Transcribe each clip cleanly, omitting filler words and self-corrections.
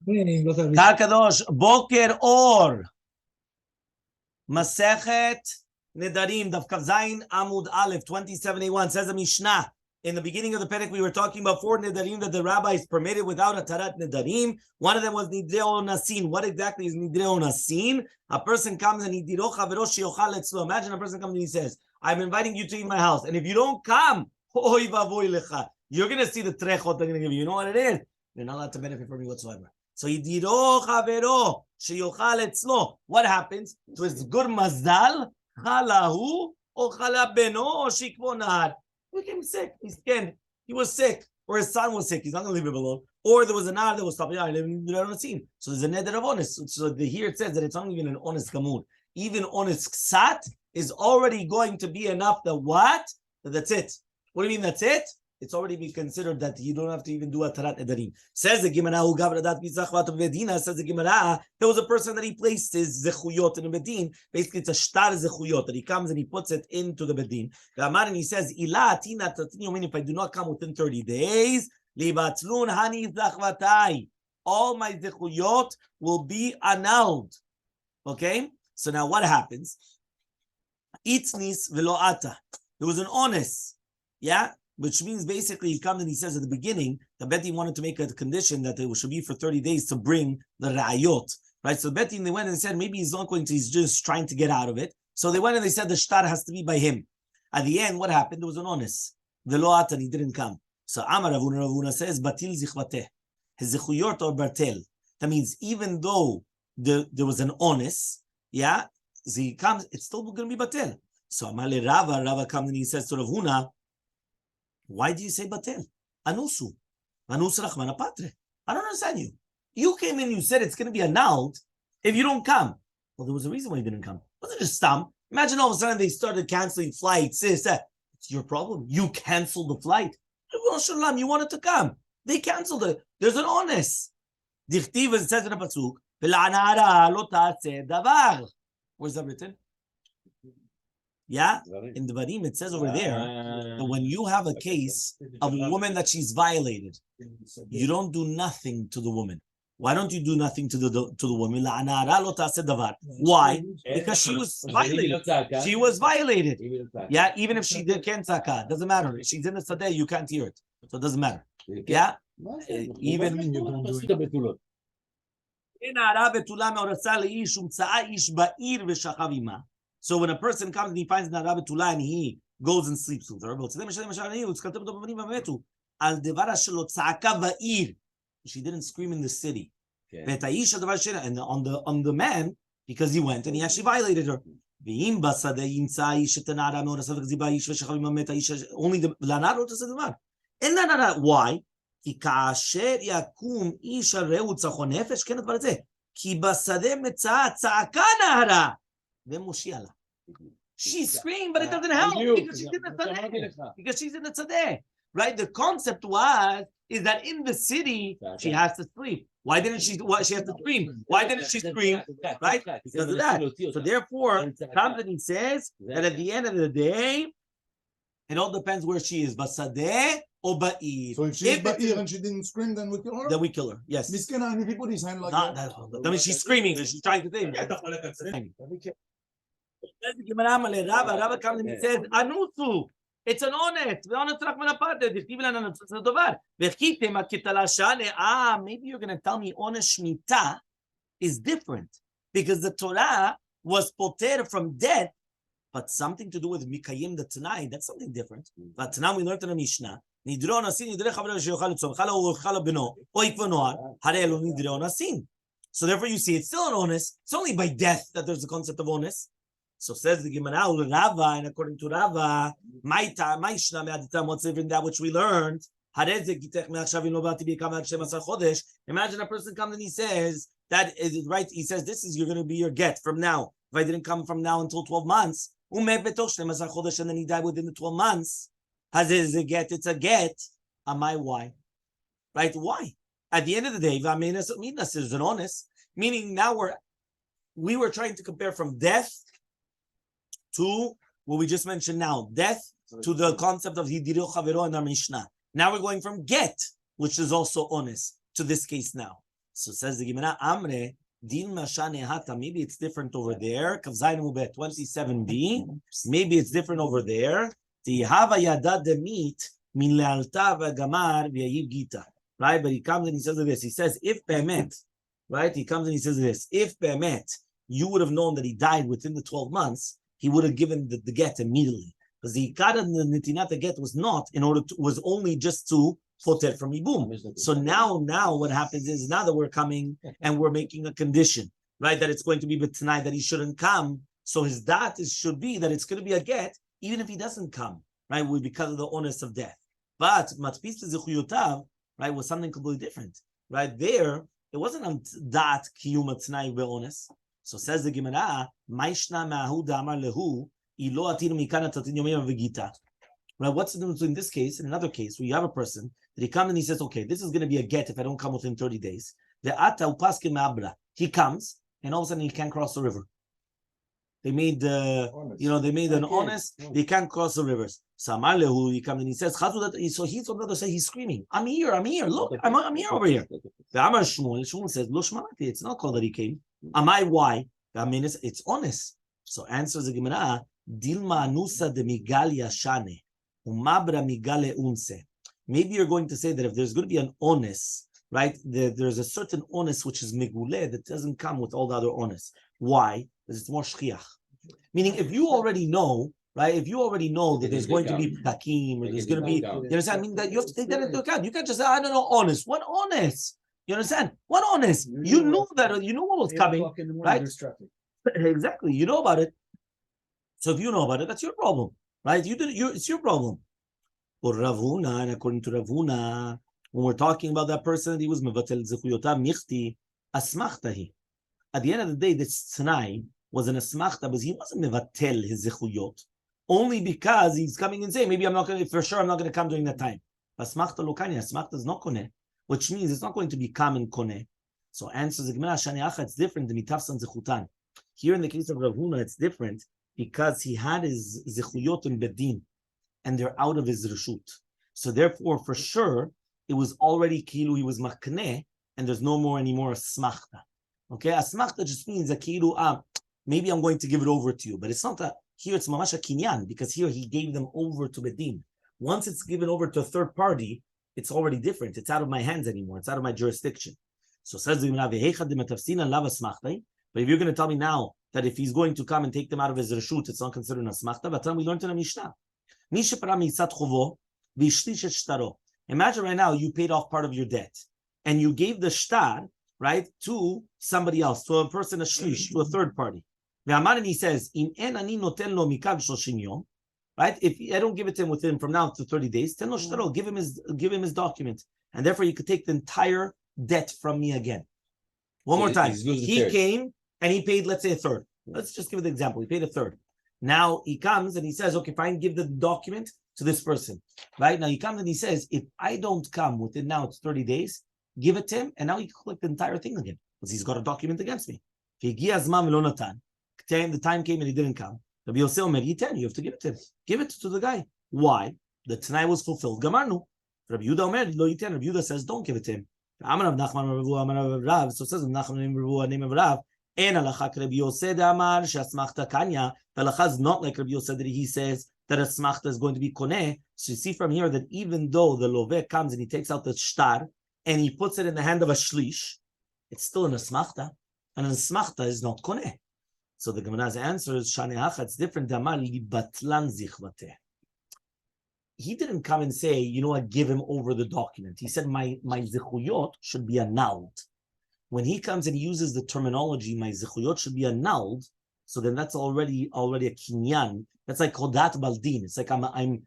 Kadosh, Boker Or. Masechet Nedarim Daf Zayin Amud Aleph 2781 says the Mishnah. In the beginning of the Perek, we were talking about 4 Nedarim that the rabbis permitted without a Tarat Nedarim. One of them was Nidreo Nasin. What exactly is Nidreo Nasin? A person comes and Nidiro Chavero Sheyochal Etzlo. Imagine a person comes and he says, I'm inviting you to eat my house. And if you don't come, you're going to see the trechot they're going to give you. You know what it is? You're not allowed to benefit from me whatsoever. So Yidiro Chavero Sheyochal Etzlo. What happens? So it's good Mazdal, Chalahu, or Chala Beno, or Shikvo Nahar. He became sick. He's scared. He was sick. Or his son was sick. He's not going to leave him alone. Or there was an Nahar that was stopping. So there's a neder of honest. So here it says that it's not even an honest gamur. Even honest ksat is already going to be enough that what? That's it. What do you mean that's it? It's already been considered that you don't have to even do a tarat nedarim. Says the Gemara, who gavradat mizachvat of Medina, says the Gemara, there was a person that he placed his zechuyot in the bedin. Basically, it's a shtar zechuyot that he comes and he puts it into the bedin. And he says, Ila atina tatini yomin, if I do not come within 30 days, libatzlun hani zachvatai, all my zechuyot will be annulled. Okay? So now what happens? Itnis velo ata. There was an honest. Yeah? Which means basically he comes and he says at the beginning that Beti wanted to make a condition that it should be for 30 days to bring the ra'ayot, right? So Beti, they went and said maybe he's not going to, he's just trying to get out of it. So they went and they said the shtar has to be by him. At the end, what happened? There was an honest. Velo atan, he didn't come. So Amar Ravuna says, Batil zichvateh. His zichuyot or bartel. That means even though there was an honest, yeah, so he comes, it's still going to be batel. So Elmaleh Rava comes and he says to Ravuna, why do you say batel? Anusu. Anus rachmana patre. I don't understand you. You came in, you said it's going to be annulled if you don't come. Well, there was a reason why you didn't come. It wasn't just stam. Imagine all of a sudden they started canceling flights. It's your problem. You canceled the flight. Well, Shalom, you wanted to come. They canceled it. There's an honest. Dichtiv, it says in a pasuk, where's that written? Yeah, in the Vadim it says over there that when you have a case of a woman that she's violated, you don't do nothing to the woman. Why don't you do nothing to the woman? Why? Because she was violated. She was violated. Yeah, even if she did tzaka, doesn't matter. If she's in the sadeh, you can't hear it, so it doesn't matter. Yeah, even when you don't do it. So when a person comes and he finds Nara Betula and he goes and sleeps with her, she didn't scream in the city. And on the man, because he went and he actually violated her. Only the why? She screamed, but it doesn't help because she's in the tzadeh. Because she's in the tzadeh, right? The concept is that in the city she has to sleep. Why didn't she? Why she has to scream? Why didn't she scream? Right? Because of that. So therefore, Kamzani says that at the end of the day, it all depends where she is, basadeh or ba'ir. So if she's ba'ir and she didn't scream, then we kill her? Then we kill her, yes. Miskena, and if he put his hand like that. I mean, she's screaming, she's trying to say. Rabbi comes and he says, Anusu, it's an honest. Maybe you're going to tell me honest shmita is different because the Torah was poter from death, but something to do with mikayim the Tanai, that's something different. But now we learned in the Mishnah. So therefore you see it's still an honest. It's only by death that there's the concept of honest. So says the Gemara, Rava, and according to Rava, what's even that which we learned? Imagine a person comes and he says, that is right, he says, this is you're going to be your get from now. If I didn't come from now until 12 months, and then he died within the 12 months, it's a get. Am I why? Right? Why? At the end of the day, Vaminas is an honest, meaning now we were trying to compare from death to what we just mentioned now, death to the concept of Hidiru Chavero in our Mishnah. Now we're going from get, which is also honest, to this case now. So says the Gemara, Amre, Din Mashane Hata, maybe it's different over there. Kavzayin Mubet 27b, maybe it's different over there. Tihava Yada Demit, Min Lealta Vagamar V'yayiv Gita. Right? But he comes and he says this. He says, if Be'emet, right? He comes and he says this. If Be'emet, you would have known that he died within the 12 months, he would have given the get immediately. Because the Ikad and the Nitinat get was not was only just to poter from Ibum. So now what happens is now that we're coming and we're making a condition, right? That it's going to be tonight that he shouldn't come. So his dat should be that it's going to be a get, even if he doesn't come, right? Because of the onus of death. But matpis zichuyutav, right, was something completely different. Right there, it wasn't on dat kiyuma tnai be'onus. So says the Gemara, Maishna ma'ahu da'amar lehu, ilo atinu mikana tatin yomim v'gita. Right, what's the difference between this case and another case where you have a person that he comes and he says, okay, this is going to be a get if I don't come within 30 days. The ata upaske ma'abra. He comes and all of a sudden he can't cross the river. They made an honest. They can't cross the rivers. Samar lehu, he comes and he says, so he's on the other side, he's screaming, I'm here, look, I'm here over here. The Amar Shmuel says, Lo shmati, it's not called that he came. Am I why? I mean, it's honest. So answers the Gemara, Dilma anusa de migal yashane, umabra migale unse. Maybe you're going to say that if there's going to be an honest, right, there's a certain honest which is migule that doesn't come with all the other honest. Why? Because it's more shchiach. Meaning, if you already know, right, if you already know that there's going to be ptakim, or there's going to be, you understand? I mean, that you have to take that into account. You can't just say, I don't know, honest. What honest? You understand? What honest? You knew that, you know what was coming, right? Exactly. You know about it. So if you know about it, that's your problem, right? It's your problem. Or Ravuna, and according to Ravuna, when we're talking about that person, he was mevatel zechuyota michti asmachtahi. At the end of the day, this tnai was an asmachta, but he wasn't mevatel his zechuyot only because he's coming and saying, maybe I'm not going to come during that time. Asmachta lokani, asmachta is not koneh, which means it's not going to be common koneh. So answers the Gemara, shani acha, it's different than mitafsan zechutan. Here in the case of Ravuna, it's different because he had his zechuyot in bedin, and they're out of his reshut. So therefore, for sure, it was already kilu, he was makneh, and there's no more anymore asmachta. Okay, asmachta just means that kilu, maybe I'm going to give it over to you, but it's not that. Here it's mamash kinyan, because here he gave them over to bedin. Once it's given over to a third party, it's already different. It's out of my hands anymore. It's out of my jurisdiction. So says the Gemara, but if you're going to tell me now that if he's going to come and take them out of his reshut, it's not considered an asmachta, but then we learned in the Mishnah. Imagine right now you paid off part of your debt and you gave the shtar, right, to somebody else, to a person, a shlish, to a third party. And he says, right, if I don't give it to him from now to 30 days, give him his document. And therefore you could take the entire debt from me again. One more time. He came and he paid, let's say, a third. Let's just give it the example. He paid a third. Now he comes and he says, okay, fine, give the document to this person. Right? Now he comes and he says, if I don't come within now it's 30 days, give it to him, and now he can collect the entire thing again. Because he's got a document against me. The time came and he didn't come. Rabbi Yomi, you have to give it to him. Give it to the guy. Why? The Tanai was fulfilled. Gamarnu. Rabbi Yehuda Omer, lo yiten. Rabbi Yehuda says, don't give it to him. So says Nachman name of Rav. And Alachak Rabbi Yosef Amar Shasmachta Kanya. The Alachah is not like Rabbi Yosef that he says that a smachta is going to be koneh. So you see from here that even though the loveh comes and he takes out the shtar and he puts it in the hand of a shlish, it's still an asmachta, and an asmachta is not koneh. So the Gemara's answer is shani hacha. It's different. He didn't come and say, you know what, give him over the document. He said, my zichuyot should be annulled. When he comes and he uses the terminology, my zichuyot should be annulled, so then that's already a kinyan. That's like kodat baldin. It's like I'm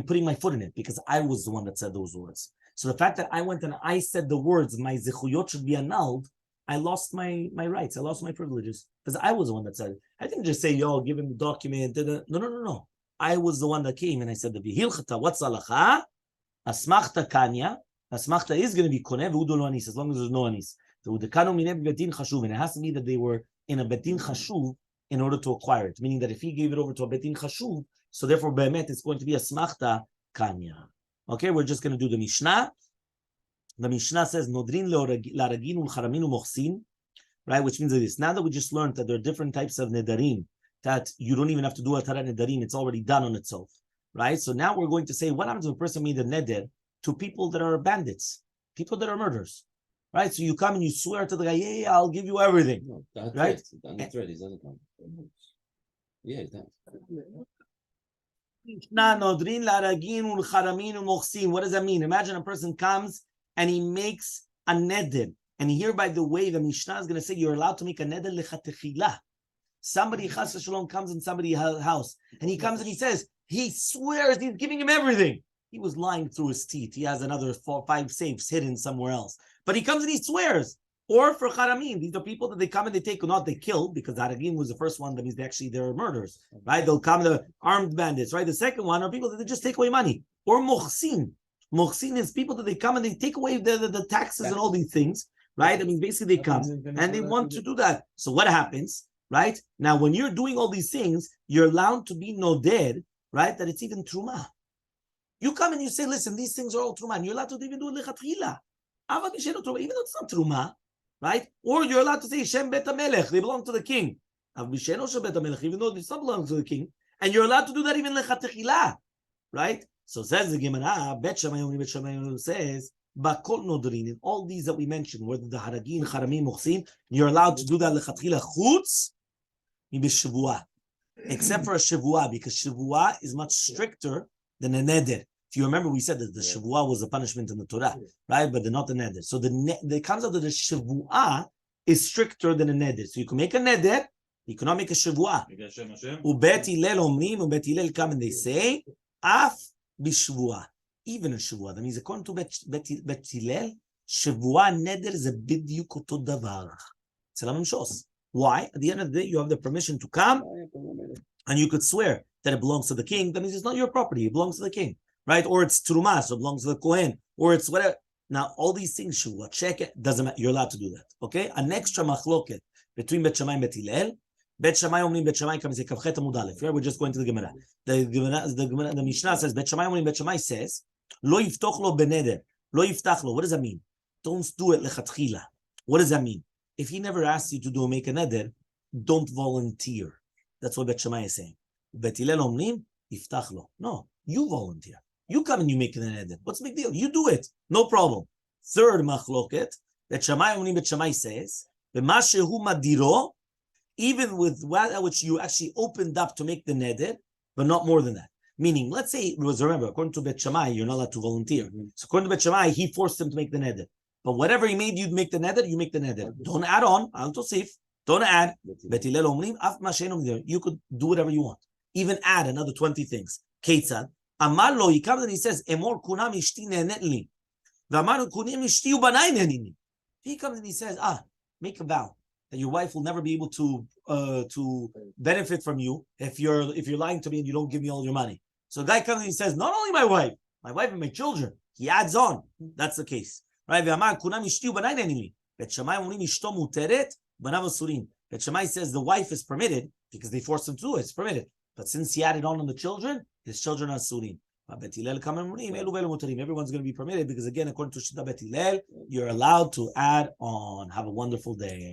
putting my foot in it because I was the one that said those words. So the fact that I went and I said the words, my zichuyot should be annulled, I lost my rights. I lost my privileges because I was the one that said it. I didn't just say, yo, give him the document. No. I was the one that came and I said, the vihilchata, what's alacha? Asmachta kanya. Asmachta is going to be koneh v'udo lo anis, as long as there's no anis. So the kanu mineh betin chashuv, and it has to be that they were in a betin chashuv in order to acquire it. Meaning that if he gave it over to a betin chashuv, so therefore be'emet it's going to be asmachta kanya. Okay, we're just going to do the Mishnah. The Mishnah says, Nodrin laragin ulcharamin umochsin, right? Which means this. Now that we just learned that there are different types of nedarim, that you don't even have to do a tarat nedarim, it's already done on itself, right? So now we're going to say, what happens if a person made a neder to people that are bandits, people that are murderers, right? So you come and you swear to the guy, yeah, I'll give you everything, No, that's right? That's right. He's done it. Yeah, he's done. What does that mean? Imagine a person comes and he makes a neder. And here, by the way, the Mishnah is going to say you're allowed to make a neder lechatechila. Somebody, chas v'shalom, comes in somebody's house, and he comes and he says, he swears he's giving him everything. He was lying through his teeth. He has another 4 or 5 safes hidden somewhere else. But he comes and he swears. Or for Haramim, these are people that they come and they take, not they kill, because Haramim was the first one, that means they're murderers, right? They'll come, the armed bandits, right? The second one are people that they just take away money. Or Mochsin. Mochsin is people that they come and they take away the taxes and all these things, right? I mean, basically they come and they want to do that. So what happens, right? Now, when you're doing all these things, you're allowed to be noded, right? That it's even truma. You come and you say, listen, these things are all truma, and you're allowed to even do lechatchila. Even though it's not truma, right? Or you're allowed to say Shem Bet HaMelech, they belong to the king. Even though it's not belong to the king, and you're allowed to do that even lechatechila, right? So says the Gemara, Bet Shammai says, Bakol Nodrin, in all these that we mentioned, whether the Haragin, Haramim, Muhsin, you're allowed to do that lechatechila chutz b'shavua, except for a shavua, because shavua is much stricter than a neder. If you remember, we said that the shavua was a punishment in the Torah, right? But they're not the neder. So the comes out that the shavua is stricter than a neder. So you can make a neder, you cannot make a shavua. Ubet Hillel omrim, ubet Hillel come and they say, af b'shavua, even a shavua. That means according to Bet Hillel, shavua neder is a bidyuk oto davar. Why? At the end of the day, you have the permission to come, and you could swear that it belongs to the king. That means it's not your property; it belongs to the king. Right? Or it's truma, so it belongs to the Kohen, or it's whatever. Now, all these things, shavua, check it, doesn't matter. You're allowed to do that. Okay? An extra machloket between Bet Shammai and Bet Hillel. Bet Shammai omrim, Bet Shammai comes, Kavchet Amud Aleph. We're just going to the Gemara. The Mishnah says, Bet Shammai omrim, Bet Shammai says, Lo yiftoch lo beneder, lo yiftach lo. What does that mean? Don't do it lechatchila. What does that mean? If he never asks you to make a neder, don't volunteer. That's what Bet Shammai is saying. Bet Hillel omrim, yiftach lo. No, you volunteer. You come and you make an neder. What's the big deal? You do it. No problem. Third machloket, Bet Shammai omrim, Bet Shammai says, B'ma shehu madiro, even with which you actually opened up to make the neder, but not more than that. Meaning, let's say it was, remember, according to Bet Shammai, you're not allowed to volunteer. So according to Bet Shammai, he forced him to make the neder. But whatever he made you make the neder, you make the neder. Don't add on, al tosif. Don't add. Bet Hillel omrim, af ma she'en omrim. You could do whatever you want. Even add another 20 things. Ketzad. Amar lo, he comes and he says, Emor kunam ishti ne'net li. V'amar kunim ishti ubanai ne'nini. He comes and he says, make a vow that your wife will never be able to benefit from you if you're lying to me and you don't give me all your money. So the guy comes and he says, not only my wife and my children. He adds on. That's the case. Right? V'amar kunam ishti ubanai ne'nini. Bet Shammai omrim ishto muteret, banav asurin. Bet Shammai says the wife is permitted because they forced him to do it. It's permitted. But since he added on the children, his children are surim. Everyone's going to be permitted because, again, according to Shita Bet Hillel, you're allowed to add on. Have a wonderful day.